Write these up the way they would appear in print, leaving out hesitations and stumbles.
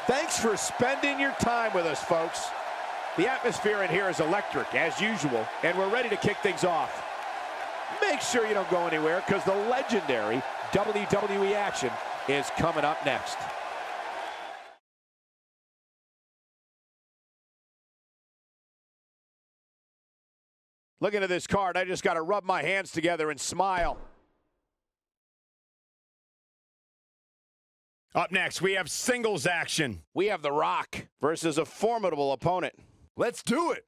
Thanks for spending your time with us, folks. The atmosphere in here is electric, as usual, and we're ready to kick things off. Make sure you don't go anywhere, because the legendary WWE action is coming up next. Looking at this card, I just got to rub my hands together and smile. Up next, we have singles action. We have The Rock versus a formidable opponent. Let's do it.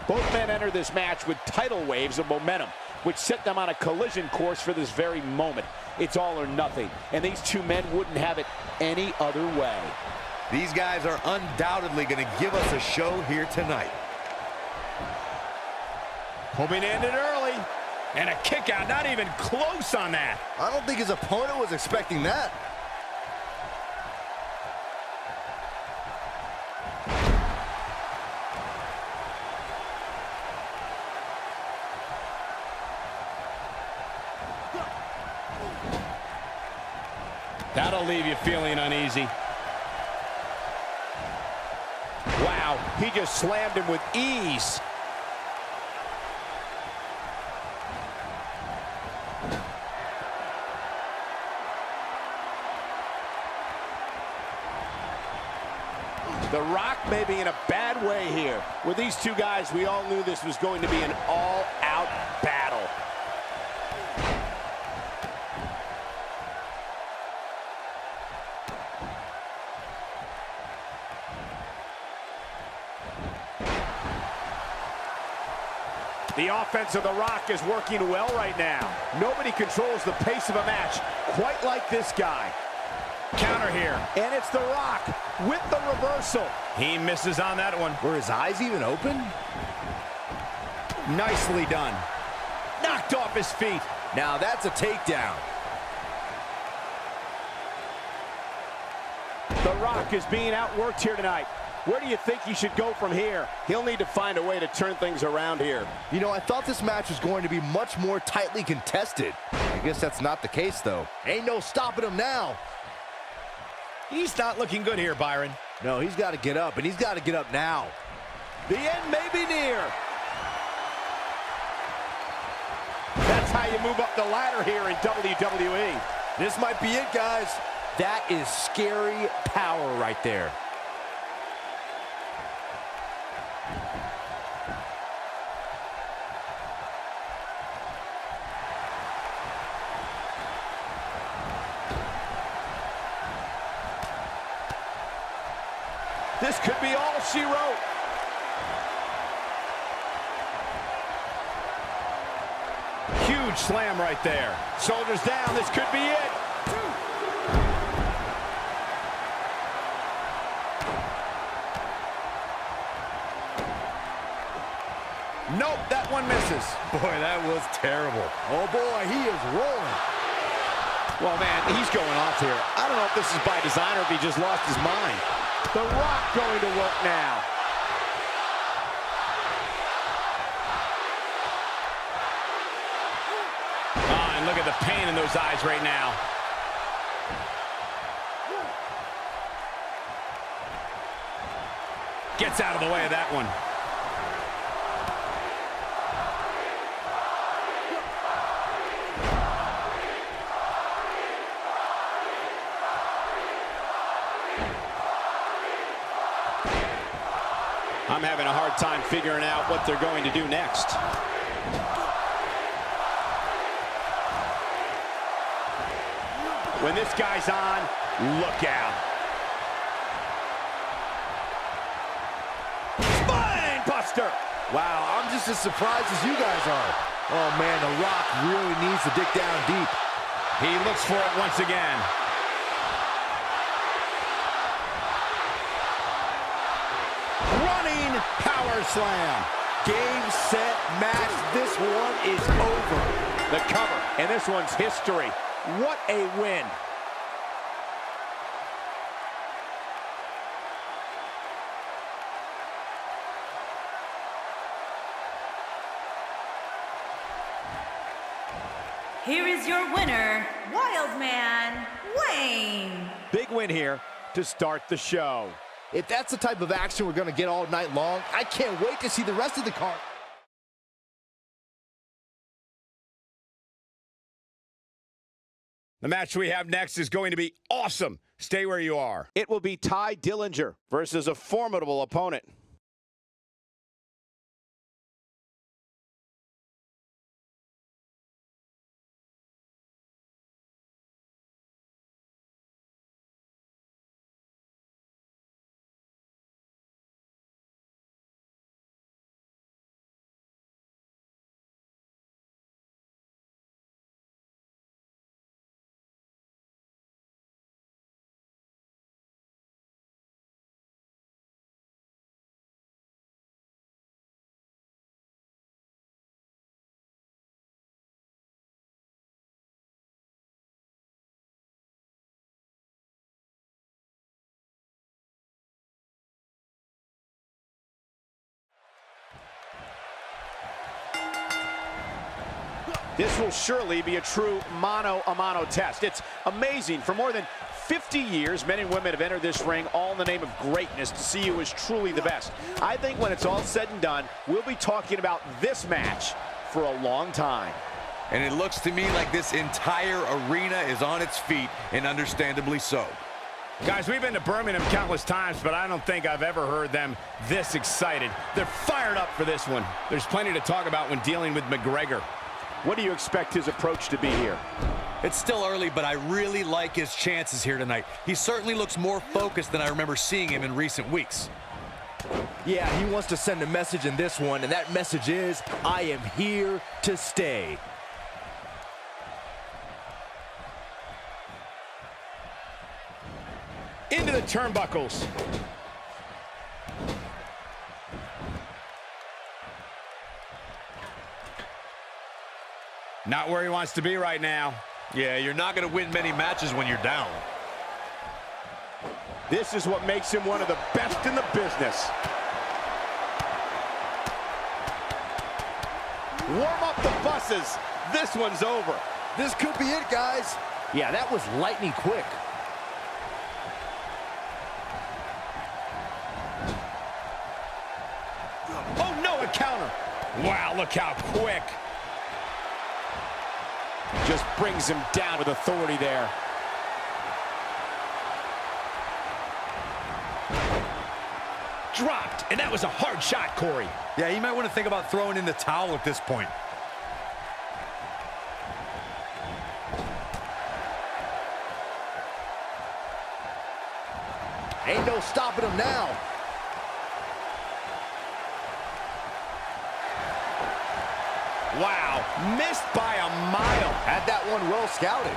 Both men enter this match with tidal waves of momentum, which set them on a collision course for this very moment. It's all or nothing, and these two men wouldn't have it any other way. These guys are undoubtedly going to give us a show here tonight. Hoping to end it early. And a kick out, not even close on that. I don't think his opponent was expecting that. That'll leave you feeling uneasy. Wow, he just slammed him with ease. The Rock may be in a bad way here. With these two guys, we all knew this was going to be an all-out battle. The offense of The Rock is working well right now. Nobody controls the pace of a match quite like this guy. Counter here. And it's The Rock with the reversal. He misses on that one. Were his eyes even open? Nicely done. Knocked off his feet. Now that's a takedown. The Rock is being outworked here tonight. Where do you think he should go from here? He'll need to find a way to turn things around here. You know, I thought this match was going to be much more tightly contested. I guess that's not the case, though. Ain't no stopping him now. He's not looking good here, Byron. No, he's got to get up, and he's got to get up now. The end may be near. That's how you move up the ladder here in WWE. This might be it, guys. That is scary power right there. This could be all she wrote. Huge slam right there. Shoulders down, this could be it. Nope, that one misses. Boy, that was terrible. Oh, boy, he is rolling. Well, man, he's going off here. I don't know if this is by design or if he just lost his mind. The Rock going to work now. Ah, and look at the pain in those eyes right now. Gets out of the way of that one. I'm having a hard time figuring out what they're going to do next. When this guy's on, look out. Spine buster. Wow, I'm just as surprised as you guys are. Oh, man, The Rock really needs to dig down deep. He looks for it once again. Running power slam. Game, set, match. This one is over. The cover, and this one's history. What a win. Here is your winner, Wildman Wayne. Big win here to start the show. If that's the type of action we're going to get all night long, I can't wait to see the rest of the card. The match we have next is going to be awesome. Stay where you are. It will be Ty Dillinger versus a formidable opponent. This will surely be a true mano-a-mano test. It's amazing. For more than 50 years, men and women have entered this ring all in the name of greatness to see who is truly the best. I think when it's all said and done, we'll be talking about this match for a long time. And it looks to me like this entire arena is on its feet, and understandably so. Guys, we've been to Birmingham countless times, but I don't think I've ever heard them this excited. They're fired up for this one. There's plenty to talk about when dealing with McGregor. What do you expect his approach to be here? It's still early, but I really like his chances here tonight. He certainly looks more focused than I remember seeing him in recent weeks. Yeah, he wants to send a message in this one, and that message is, I am here to stay. Into the turnbuckles. Not where he wants to be right now. Yeah, you're not going to win many matches when you're down. This is what makes him one of the best in the business. Warm up the buses. This one's over. This could be it, guys. Yeah, that was lightning quick. Oh, no, a counter. Wow, look how quick. Just brings him down with authority there. Dropped, and that was a hard shot, Corey. Yeah, you might want to think about throwing in the towel at this point. Ain't no stopping him now. Wow, missed by a mile. Had that one well scouted.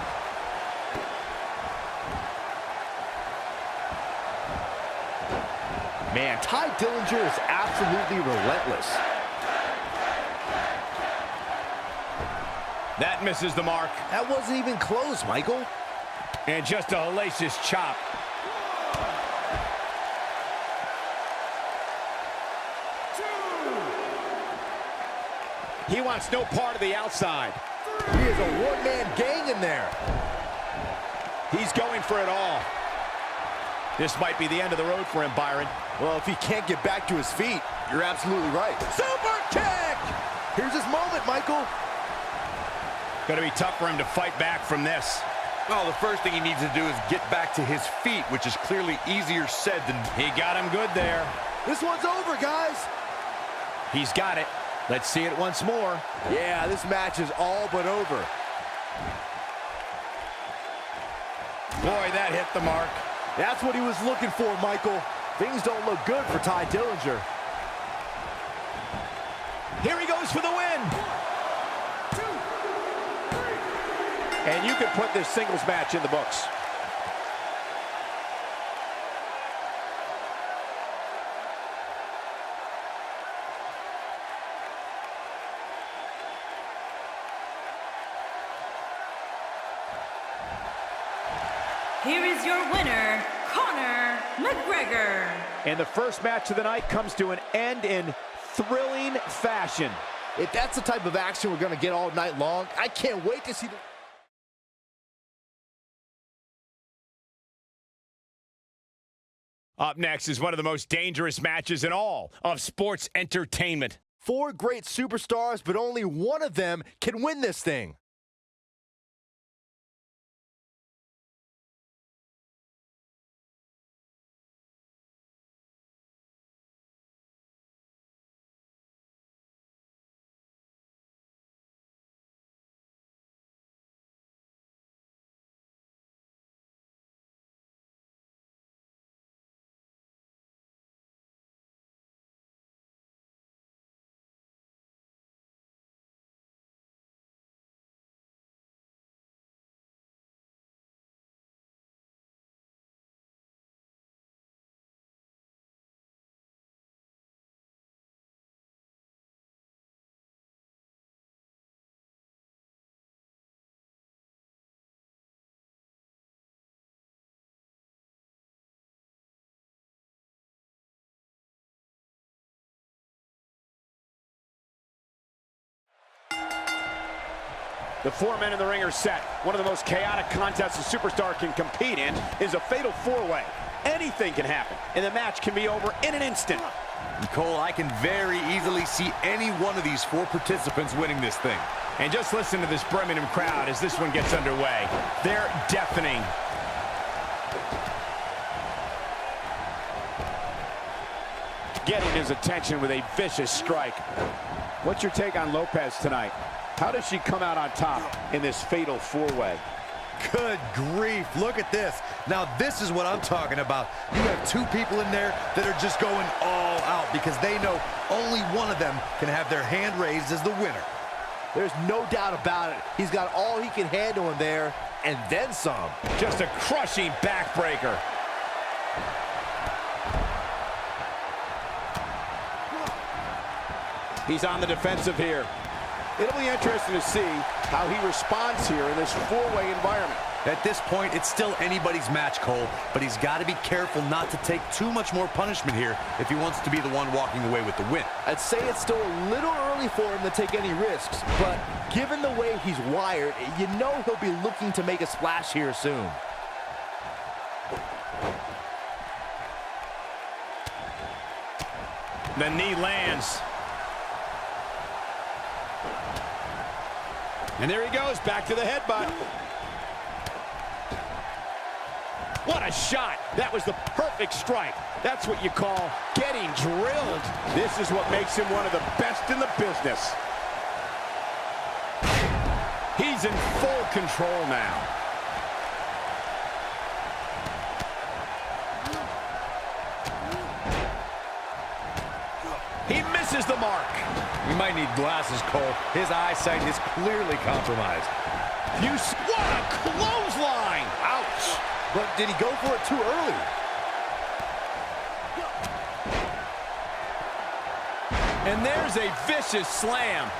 Man, Ty Dillinger is absolutely relentless. That misses the mark. That wasn't even close, Michael. And just a hellacious chop. He wants no part of the outside. He is a one-man gang in there. He's going for it all. This might be the end of the road for him, Byron. Well, if he can't get back to his feet, you're absolutely right. Super kick! Here's his moment, Michael. Going to be tough for him to fight back from this. Well, the first thing he needs to do is get back to his feet, which is clearly easier said than... He got him good there. This one's over, guys. He's got it. Let's see it once more. Yeah, this match is all but over. Boy, that hit the mark. That's what he was looking for, Michael. Things don't look good for Ty Dillinger. Here he goes for the win. 1, 2, 3. And you can put this singles match in the books. Here is your winner, Conor McGregor. And the first match of the night comes to an end in thrilling fashion. If that's the type of action we're going to get all night long, I can't wait to see the... Up next is one of the most dangerous matches in all of sports entertainment. 4 great superstars, but only one of them can win this thing. The 4 men in the ring are set. One of the most chaotic contests a superstar can compete in is a fatal 4-way. Anything can happen, and the match can be over in an instant. Cole, I can very easily see any one of these 4 participants winning this thing. And just listen to this Birmingham crowd as this one gets underway. They're deafening. Getting his attention with a vicious strike. What's your take on Lopez tonight? How does she come out on top in this fatal 4-way? Good grief, look at this. Now this is what I'm talking about. You have 2 people in there that are just going all out because they know only one of them can have their hand raised as the winner. There's no doubt about it. He's got all he can handle in there, and then some. Just a crushing backbreaker. He's on the defensive here. It'll be interesting to see how he responds here in this 4-way environment. At this point, it's still anybody's match, Cole, but he's got to be careful not to take too much more punishment here if he wants to be the one walking away with the win. I'd say it's still a little early for him to take any risks, but given the way he's wired, you know he'll be looking to make a splash here soon. The knee lands. And there he goes, back to the headbutt. What a shot. That was the perfect strike. That's what you call getting drilled. This is what makes him one of the best in the business. He's in full control now. He misses the mark. You might need glasses, Cole. His eyesight is clearly compromised. What a clothesline. Ouch. But did he go for it too early? And there's a vicious slam.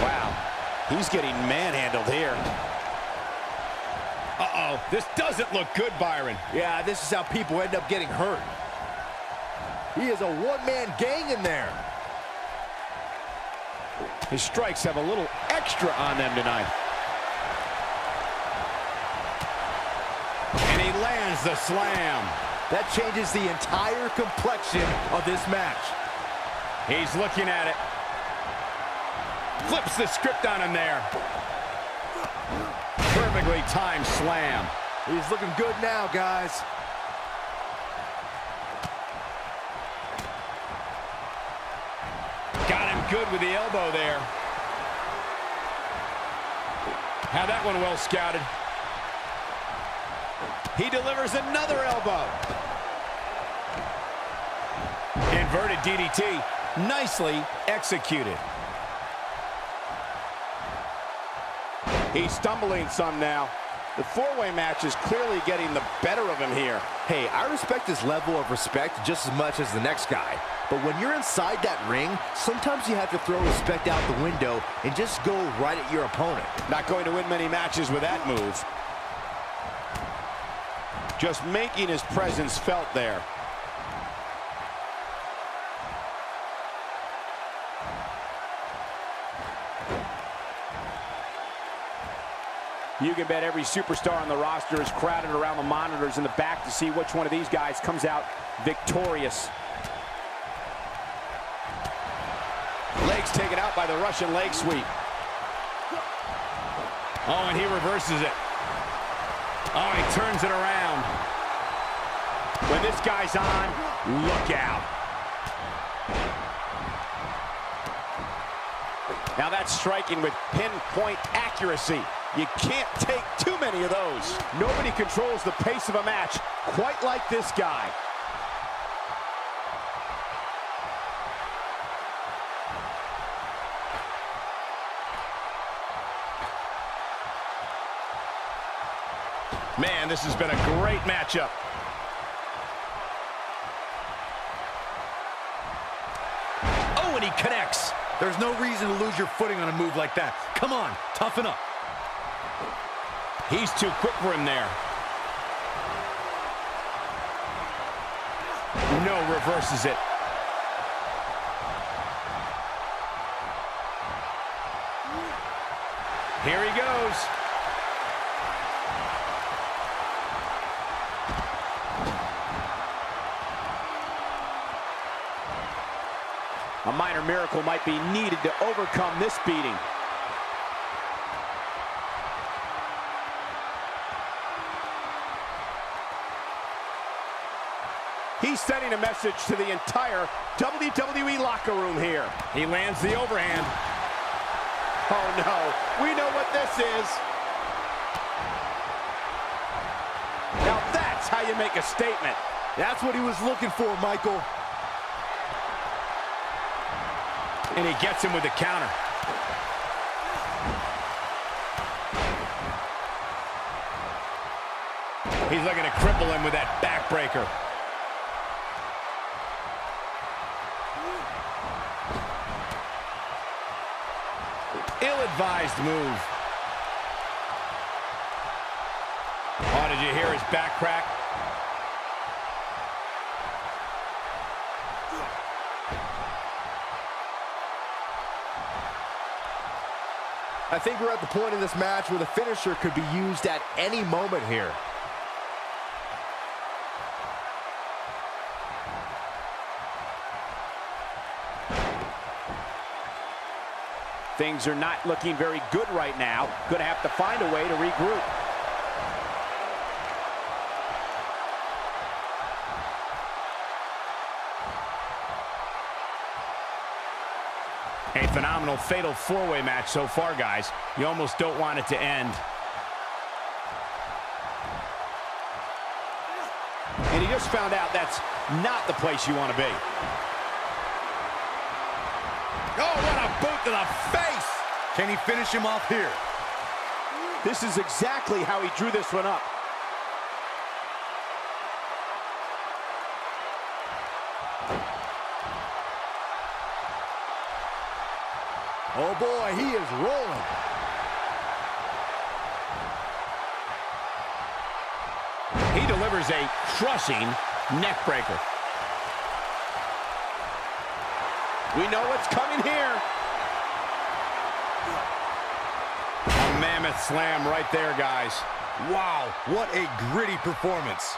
Wow. He's getting manhandled here. Uh-oh. This doesn't look good, Byron. Yeah, this is how people end up getting hurt. He is a one-man gang in there. His strikes have a little extra on them tonight. And he lands the slam. That changes the entire complexion of this match. He's looking at it. Flips the script on him there. Perfectly timed slam. He's looking good now, guys. good with the elbow there. Had that one well scouted. He delivers another elbow. Inverted DDT. Nicely executed. He's stumbling some now. The four-way match is clearly getting the better of him here. Hey, I respect his level of respect just as much as the next guy. But when you're inside that ring, sometimes you have to throw respect out the window and just go right at your opponent. Not going to win many matches with that move. Just making his presence felt there. You can bet every superstar on the roster is crowded around the monitors in the back to see which one of these guys comes out victorious. Legs taken out by the Russian leg sweep. Oh, and he reverses it. Oh, he turns it around. When this guy's on, look out. Now that's striking with pinpoint accuracy. You can't take too many of those. Nobody controls the pace of a match quite like this guy. Man, this has been a great matchup. Oh, and he connects. There's no reason to lose your footing on a move like that. Come on, toughen up. He's too quick for him there. No, reverses it. Here he goes. A minor miracle might be needed to overcome this beating. He's sending a message to the entire WWE locker room here. He lands the overhand. Oh no, we know what this is. Now that's how you make a statement. That's what he was looking for, Michael. And he gets him with the counter. He's looking to cripple him with that backbreaker. Ill-advised move. Oh, did you hear his back crack? I think we're at the point in this match where the finisher could be used at any moment here. Things are not looking very good right now. Gonna have to find a way to regroup. A phenomenal fatal four-way match so far, guys. You almost don't want it to end. And he just found out that's not the place you want to be. Oh, what a boot to the face! Can he finish him off here? This is exactly how he drew this one up. Oh boy, he is rolling. He delivers a crushing neck breaker. We know what's coming here. A mammoth slam right there, guys. Wow, what a gritty performance.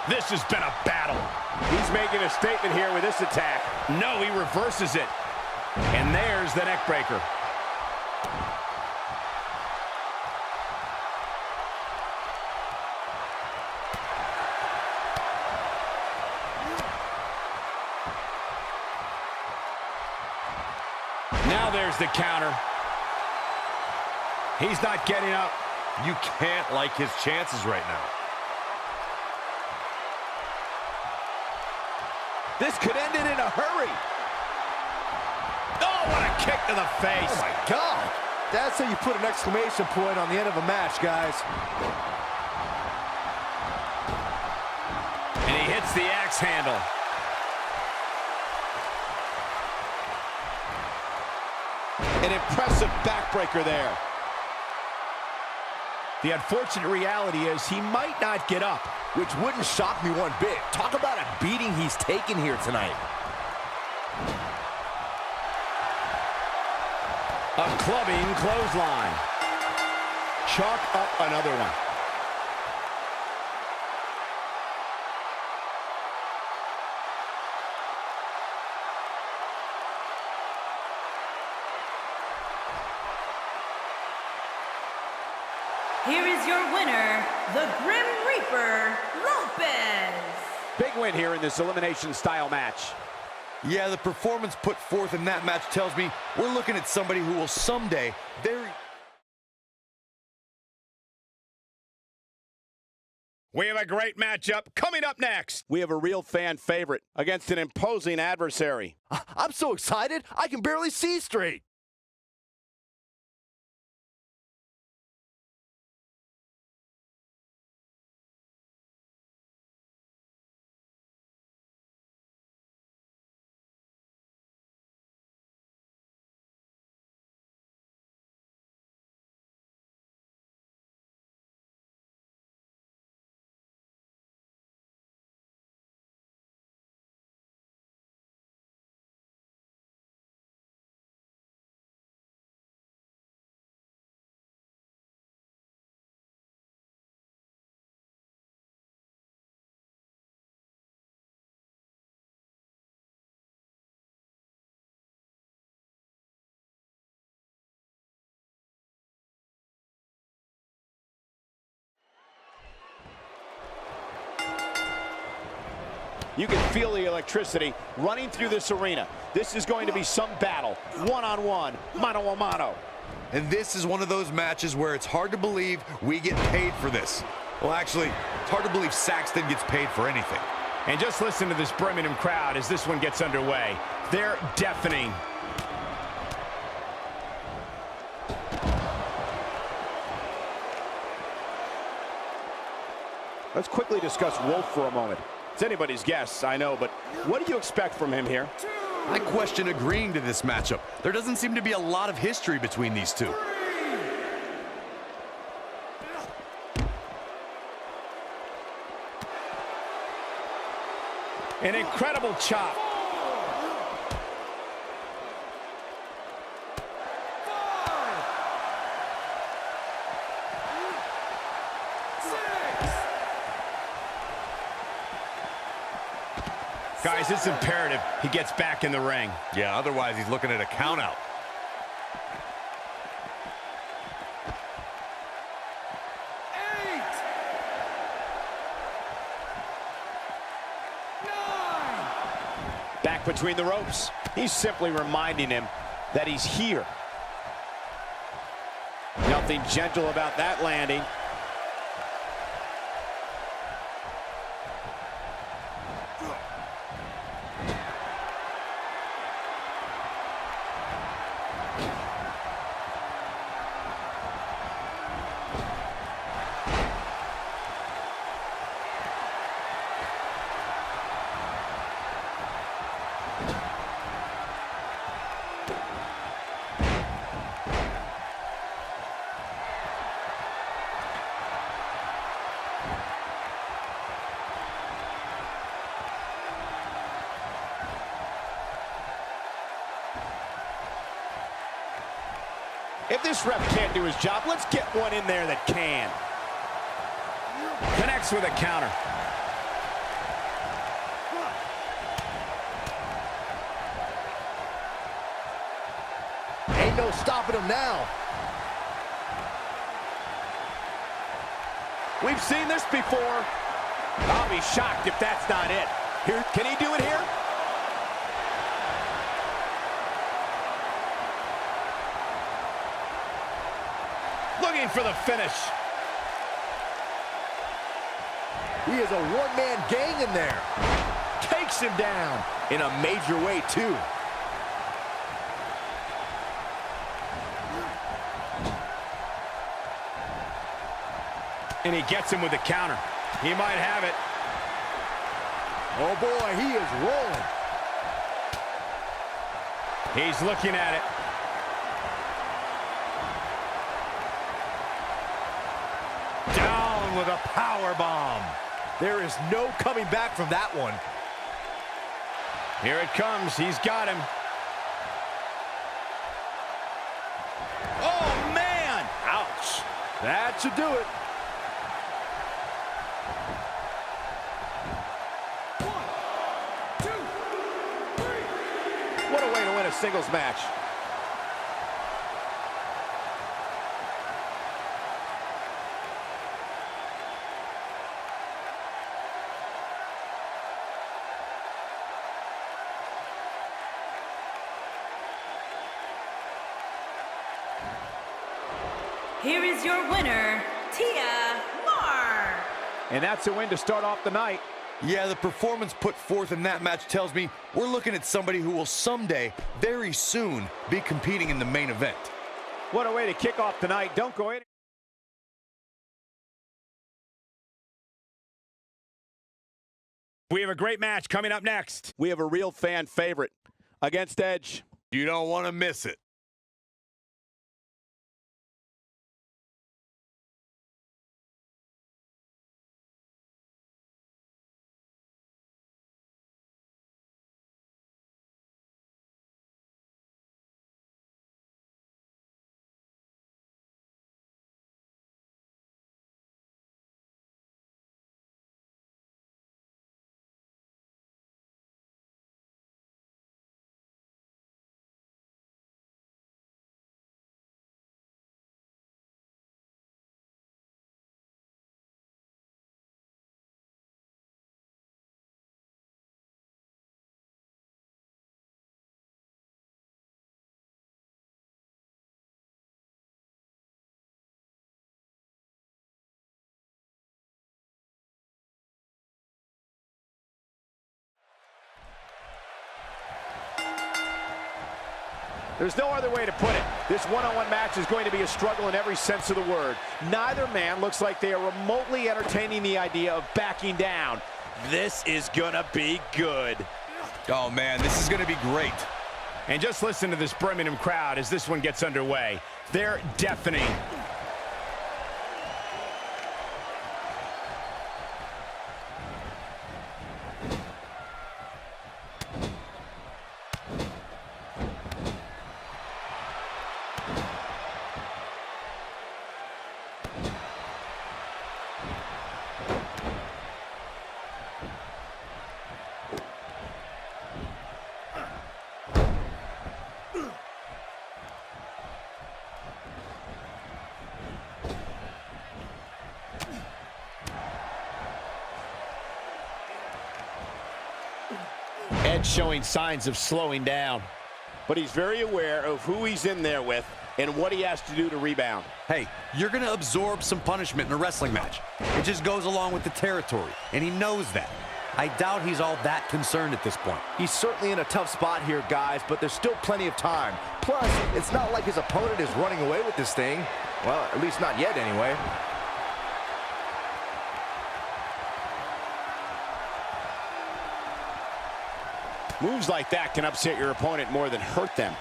This has been a battle. He's making a statement here with this attack. No, he reverses it. And there's the neck breaker. Now there's the counter. He's not getting up. You can't like his chances right now. This could end it in a hurry. Oh, what a kick to the face. Oh, my God. That's how you put an exclamation point on the end of a match, guys. And he hits the axe handle. An impressive backbreaker there. The unfortunate reality is he might not get up. Which wouldn't shock me one bit. Talk about a beating he's taken here tonight. A clubbing clothesline. Chalk up another one. Here is your winner, the Grim Reaper, Lopez. Big win here in this elimination style match. Yeah, the performance put forth in that match tells me we're looking at somebody who will someday We have a great matchup coming up next. We have a real fan favorite against an imposing adversary. I'm so excited, I can barely see straight. You can feel the electricity running through this arena. This is going to be some battle, one-on-one, mano-a-mano. And this is one of those matches where it's hard to believe we get paid for this. Well, actually, it's hard to believe Saxton gets paid for anything. And just listen to this Birmingham crowd as this one gets underway. They're deafening. Let's quickly discuss Wolf for a moment. It's anybody's guess, I know, but what do you expect from him here? I question agreeing to this matchup. There doesn't seem to be a lot of history between these two. An incredible chop. Guys, it's imperative he gets back in the ring. Yeah, otherwise he's looking at a count out. Back between the ropes. He's simply reminding him that he's here. Nothing gentle about that landing. If this ref can't do his job, let's get one in there that can. Connects with a counter. Ain't no stopping him now. We've seen this before. I'll be shocked if that's not it. Here, can he do it here? looking for the finish. He is a one-man gang in there. Takes him down in a major way, too. And he gets him with the counter. He might have it. Oh, boy, he is rolling. He's looking at it. Down with a power bomb. There is no coming back from that one. Here it comes. He's got him. Oh, man! Ouch. That should do it. What a way to win a singles match. Here is your winner, Tia Mar. And that's a win to start off the night. Yeah, the performance put forth in that match tells me we're looking at somebody who will someday, very soon, be competing in the main event. What a way to kick off the night. Don't go in. We have a great match coming up next. We have a real fan favorite against Edge. You don't want to miss it. There's no other way to put it. This one-on-one match is going to be a struggle in every sense of the word. Neither man looks like they are remotely entertaining the idea of backing down. This is gonna be good. Oh, man, this is going to be great. And just listen to this Birmingham crowd as this one gets underway. They're deafening. Edge showing signs of slowing down. But he's very aware of who he's in there with and what he has to do to rebound. Hey, you're going to absorb some punishment in a wrestling match. It just goes along with the territory, and he knows that. I doubt he's all that concerned at this point. He's certainly in a tough spot here, guys, but there's still plenty of time. Plus, it's not like his opponent is running away with this thing. Well, at least not yet, anyway. Moves like that can upset your opponent more than hurt them.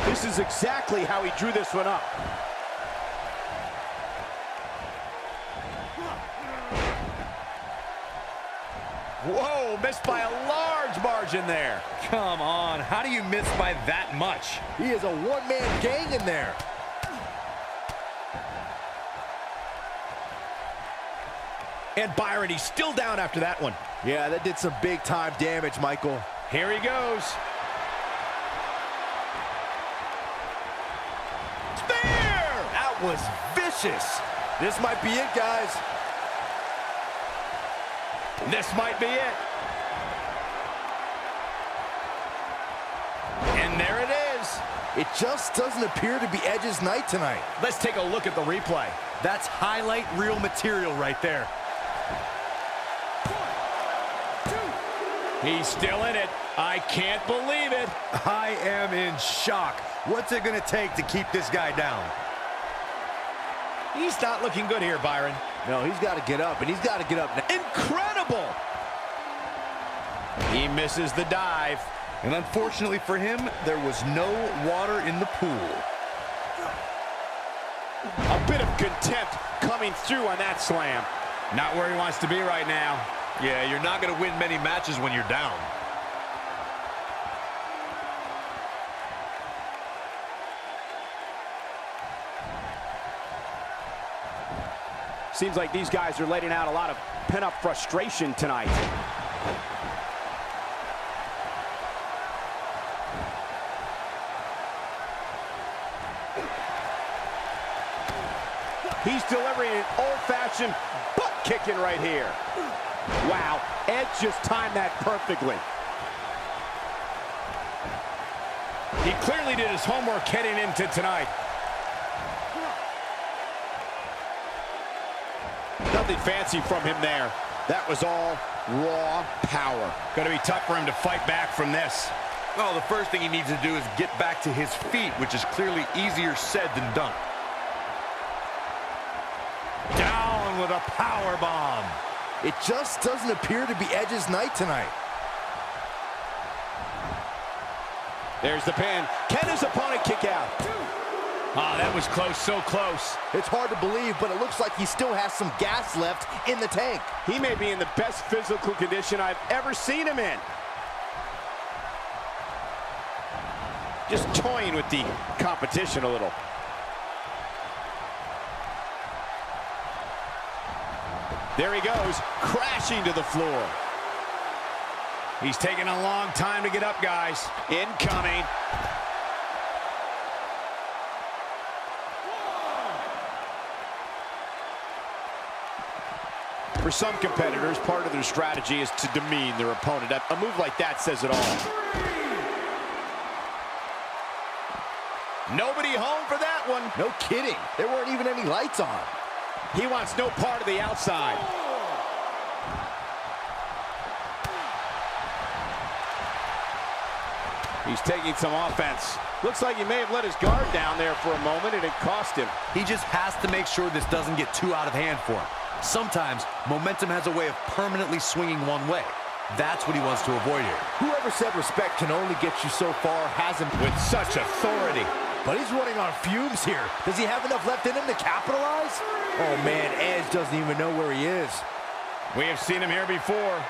This is exactly how he drew this one up. Whoa, missed by a large margin there. Come on, how do you miss by that much? He is a one-man gang in there. And Byron, he's still down after that one. Yeah, that did some big-time damage, Michael. Here he goes. Spear! That was vicious. This might be it, guys. This might be it. And there it is. It just doesn't appear to be Edge's night tonight. Let's take a look at the replay. That's highlight reel material right there. He's still in it. I can't believe it. I am in shock. What's it going to take to keep this guy down? He's not looking good here, Byron. No, he's got to get up, and he's got to get up now. Incredible! He misses the dive. And unfortunately for him, there was no water in the pool. A bit of contempt coming through on that slam. Not where he wants to be right now. Yeah, you're not going to win many matches when you're down. Seems like these guys are letting out a lot of pent-up frustration tonight. He's delivering an old-fashioned butt kicking right here. Wow, Edge just timed that perfectly. He clearly did his homework heading into tonight. Nothing fancy from him there. That was all raw power. Going to be tough for him to fight back from this. Well, the first thing he needs to do is get back to his feet, which is clearly easier said than done. Down with a power bomb. It just doesn't appear to be Edge's night tonight. There's the pin. Can his opponent kick out? Oh, that was close, so close. It's hard to believe, but it looks like he still has some gas left in the tank. He may be in the best physical condition I've ever seen him in. Just toying with the competition a little. There he goes, crashing to the floor. He's taking a long time to get up, guys. Incoming. For some competitors, part of their strategy is to demean their opponent. A move like that says it all. Nobody home for that one. No kidding. There weren't even any lights on. He wants no part of the outside. He's taking some offense. Looks like he may have let his guard down there for a moment, and it cost him. He just has to make sure this doesn't get too out of hand for him. Sometimes, momentum has a way of permanently swinging one way. That's what he wants to avoid here. Whoever said respect can only get you so far has him With such authority. But he's running on fumes here. Does he have enough left in him to capitalize? Oh, man, Edge doesn't even know where he is. We have seen him here before.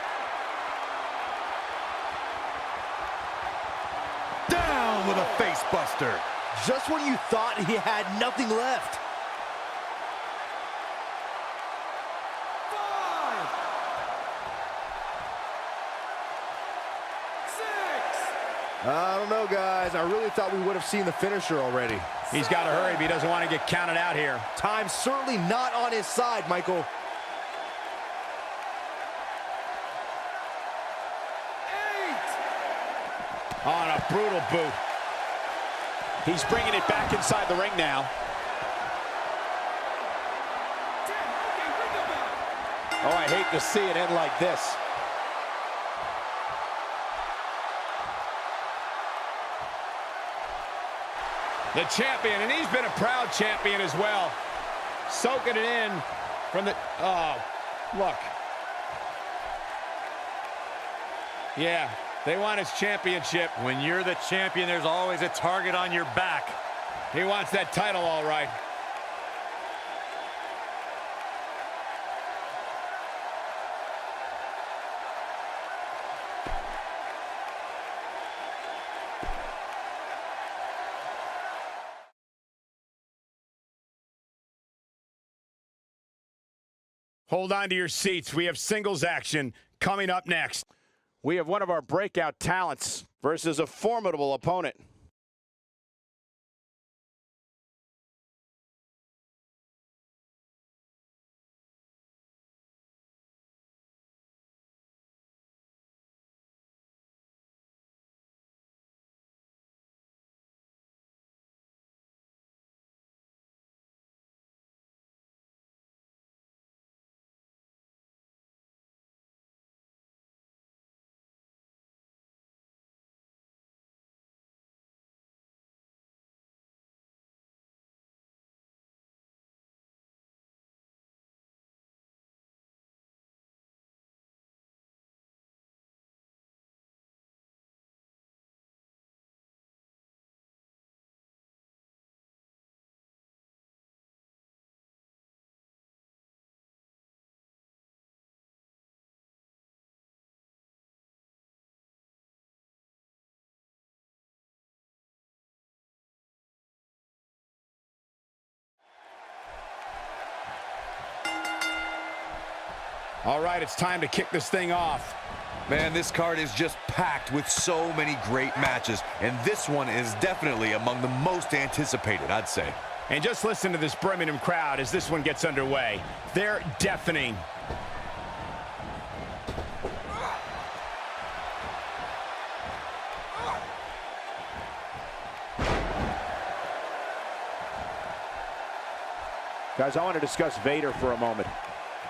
Down with a face buster. Just when you thought he had nothing left. I don't know, guys. I really thought we would have seen the finisher already. He's got to hurry if he doesn't want to get counted out here. Time's certainly not on his side, Michael. On a brutal boot. He's bringing it back inside the ring now. Oh, I hate to see it end like this. The champion, and he's been a proud champion as well. Soaking it in from the... Oh, look. Yeah, they want his championship. When you're the champion, there's always a target on your back. He wants that title, all right. Hold on to your seats. We have singles action coming up next. We have one of our breakout talents versus a formidable opponent. All right, it's time to kick this thing off. Man, this card is just packed with so many great matches, and this one is definitely among the most anticipated, I'd say. And just listen to this Birmingham crowd as this one gets underway. They're deafening. Guys, I want to discuss Vader for a moment.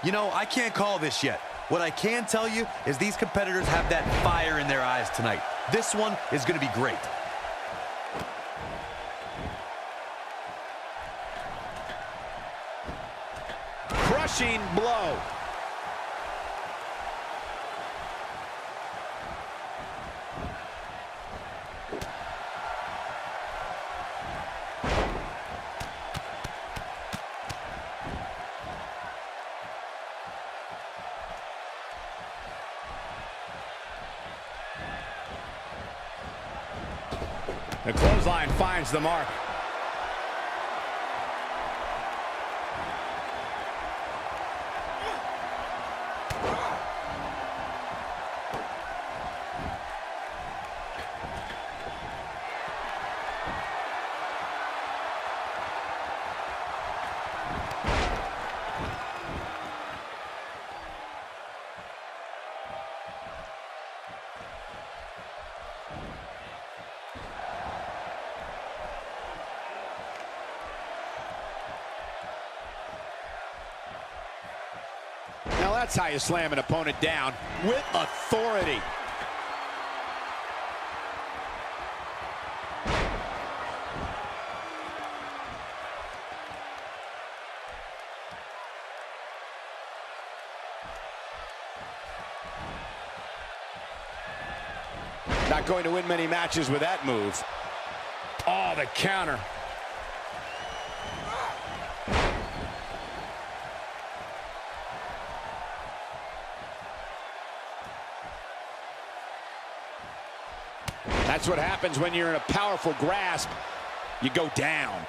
You know, I can't call this yet. What I can tell you is these competitors have that fire in their eyes tonight. This one is going to be great. Crushing blow. The clothesline finds the mark. Now that's how you slam an opponent down with authority. Not going to win many matches with that move. Oh, the counter. That's what happens when you're in a powerful grasp. You go down.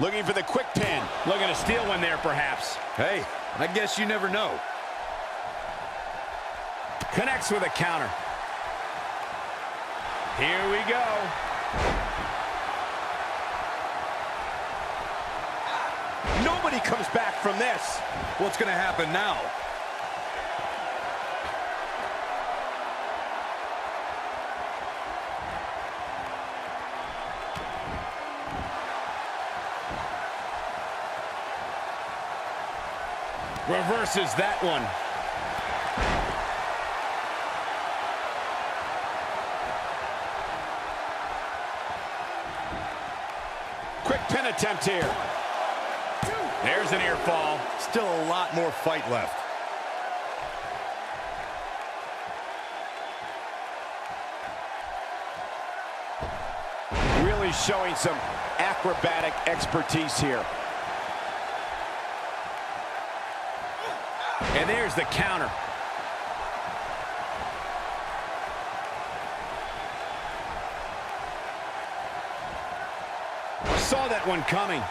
Looking for the quick pin. Looking to steal one there, perhaps. Hey, I guess you never know. Connects with a counter. Here we go. Nobody comes back from this. What's going to happen now? Reverses that one. Quick pin attempt here. There's an ear fall. Still a lot more fight left. Really showing some acrobatic expertise here. And there's the counter. Saw that one coming.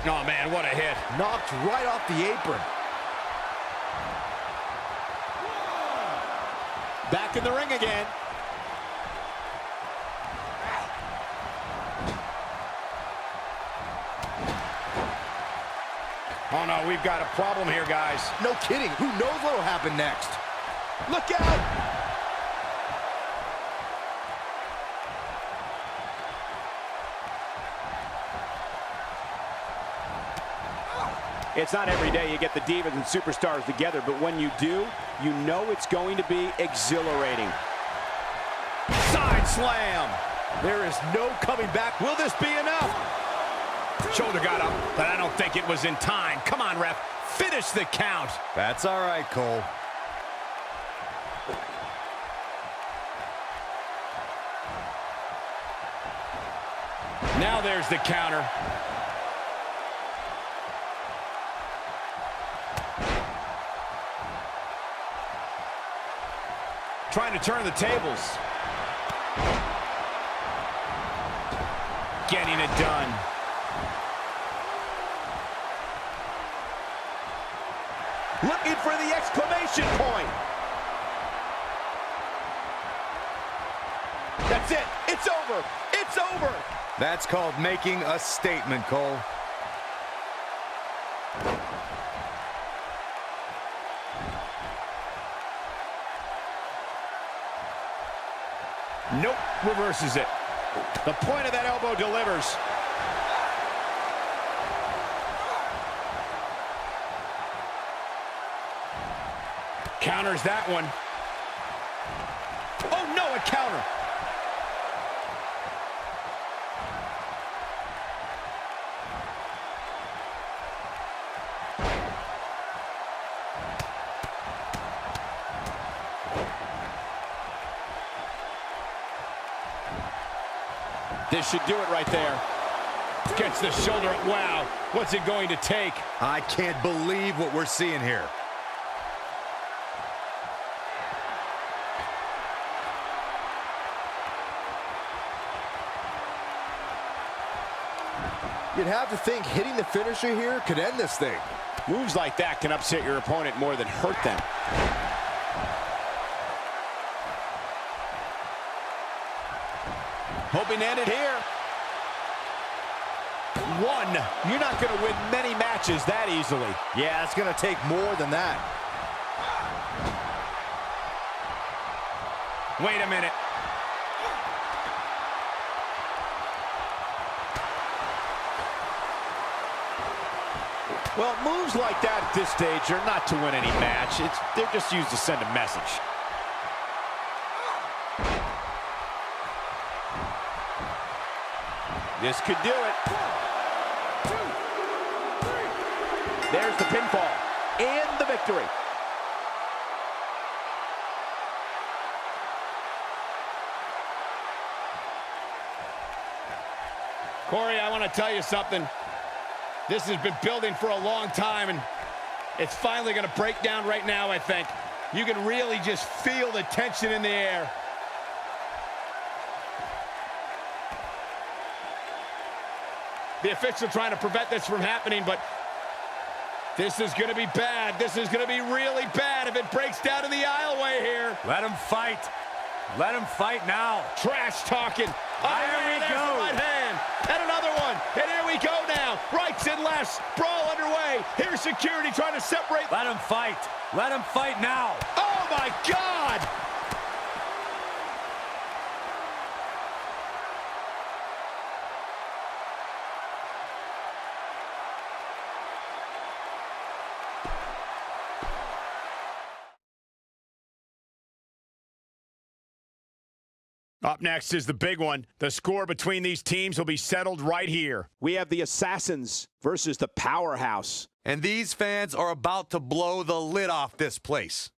Oh, man, what a hit. Knocked right off the apron. Back in the ring again. Oh, no, we've got a problem here, guys. No kidding. Who knows what will happen next? Look out! It's not every day you get the divas and superstars together, but when you do, you know it's going to be exhilarating. Side slam. There is no coming back. Will this be enough? Shoulder got up, but I don't think it was in time. Come on, ref. Finish the count. That's all right, Cole. Now there's the counter. trying to turn the tables. Getting it done. Looking for the exclamation point. That's it. It's over. It's over. That's called making a statement, Cole. Nope, reverses it. The point of that elbow delivers. Counters that one. Oh no, a counter. This should do it right there. Gets the shoulder up. Wow, what's it going to take? I can't believe what we're seeing here. You'd have to think hitting the finisher here could end this thing. Moves like that can upset your opponent more than hurt them. Hoping to end it here. One. You're not going to win many matches that easily. Yeah, it's going to take more than that. Wait a minute. Well, moves like that at this stage are not to win any match. They're just used to send a message. This could do it. 1, 2, 3. There's the pinfall and the victory. Corey, I want to tell you something. This has been building for a long time, and it's finally going to break down right now, I think. You can really just feel the tension in the air. The official trying to prevent this from happening, but this is going to be bad. This is going to be really bad if it breaks down in the aisleway here. Let him fight. Let him fight now. Trash talking. There we go. The right hand. And another one. And here we go now. Rights and lefts. Brawl underway. Here's security trying to separate. Let him fight. Let him fight now. Oh, my God. Up next is the big one. The score between these teams will be settled right here. We have the Assassins versus the Powerhouse. And these fans are about to blow the lid off this place.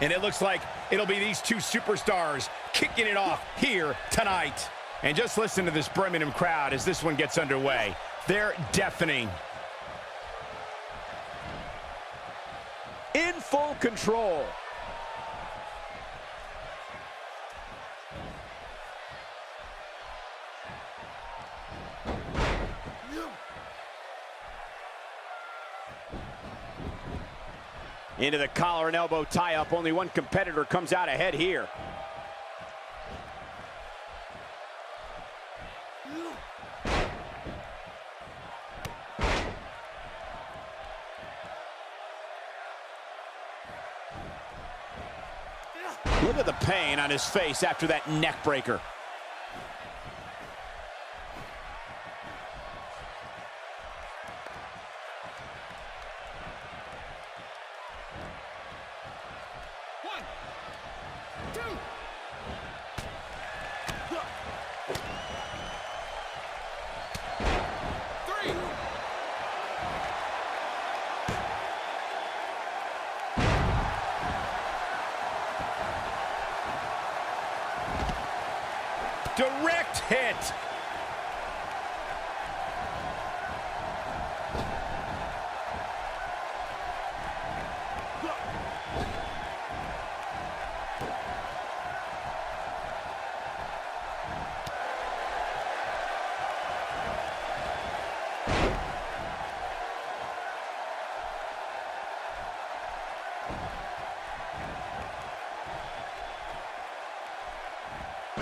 And it looks like it'll be these two superstars kicking it off here tonight. And just listen to this Birmingham crowd as this one gets underway. They're deafening. In full control. Into the collar and elbow tie-up. Only one competitor comes out ahead here. Look at the pain on his face after that neck breaker. Direct hit.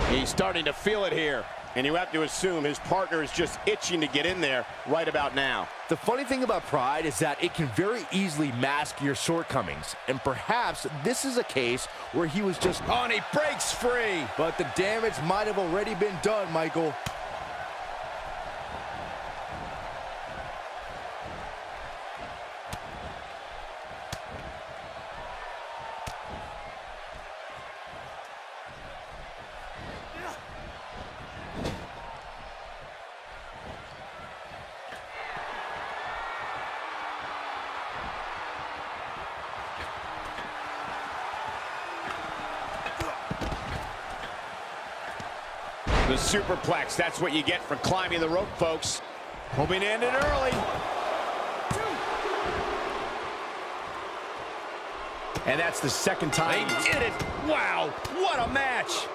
He's starting to feel it here, and you have to assume his partner is just itching to get in there right about now. The funny thing about pride is that it can very easily mask your shortcomings, and perhaps this is a case where he was just Oh, and he breaks free. but the damage might have already been done, Michael. The superplex, that's what you get for climbing the rope, folks. Hoping to end it early. And that's the second time. They did it. Wow, what a match.